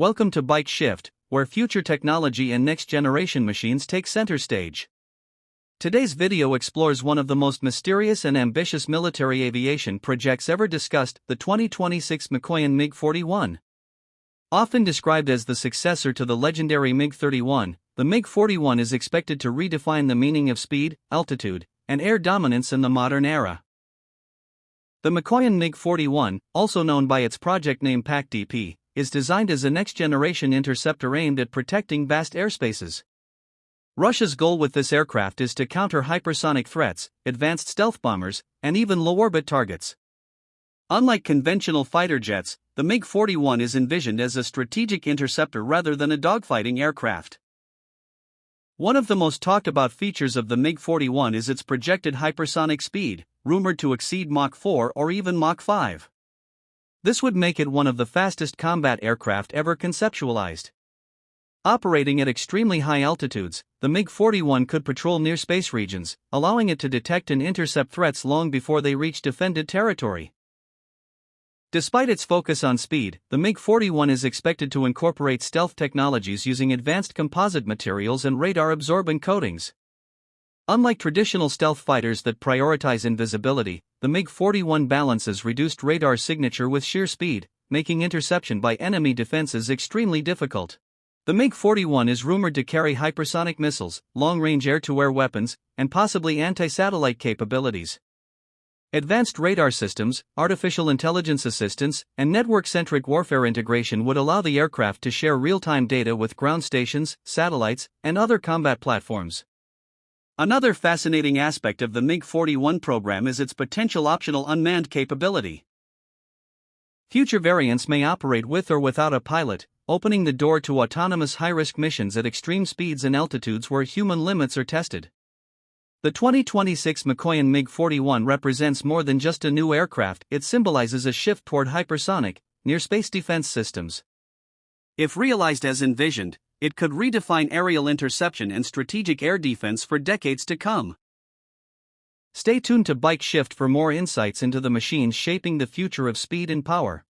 Welcome to Bike Shift, where future technology and next-generation machines take center stage. Today's video explores one of the most mysterious and ambitious military aviation projects ever discussed, the 2026 Mikoyan MiG-41. Often described as the successor to the legendary MiG-31, the MiG-41 is expected to redefine the meaning of speed, altitude, and air dominance in the modern era. The Mikoyan MiG-41, also known by its project name PAC-DP, is designed as a next-generation interceptor aimed at protecting vast airspaces. Russia's goal with this aircraft is to counter hypersonic threats, advanced stealth bombers, and even low-orbit targets. Unlike conventional fighter jets, the MiG-41 is envisioned as a strategic interceptor rather than a dogfighting aircraft. One of the most talked-about features of the MiG-41 is its projected hypersonic speed, rumored to exceed Mach 4 or even Mach 5. This would make it one of the fastest combat aircraft ever conceptualized. Operating at extremely high altitudes, the MiG-41 could patrol near space regions, allowing it to detect and intercept threats long before they reach defended territory. Despite its focus on speed, the MiG-41 is expected to incorporate stealth technologies using advanced composite materials and radar-absorbent coatings. Unlike traditional stealth fighters that prioritize invisibility, the MiG-41 balances reduced radar signature with sheer speed, making interception by enemy defenses extremely difficult. The MiG-41 is rumored to carry hypersonic missiles, long-range air-to-air weapons, and possibly anti-satellite capabilities. Advanced radar systems, artificial intelligence assistance, and network-centric warfare integration would allow the aircraft to share real-time data with ground stations, satellites, and other combat platforms. Another fascinating aspect of the MiG-41 program is its potential optional unmanned capability. Future variants may operate with or without a pilot, opening the door to autonomous high-risk missions at extreme speeds and altitudes where human limits are tested. The 2026 Mikoyan MiG-41 represents more than just a new aircraft, it symbolizes a shift toward hypersonic, near-space defense systems. If realized as envisioned, it could redefine aerial interception and strategic air defense for decades to come. Stay tuned to Bike Shift for more insights into the machines shaping the future of speed and power.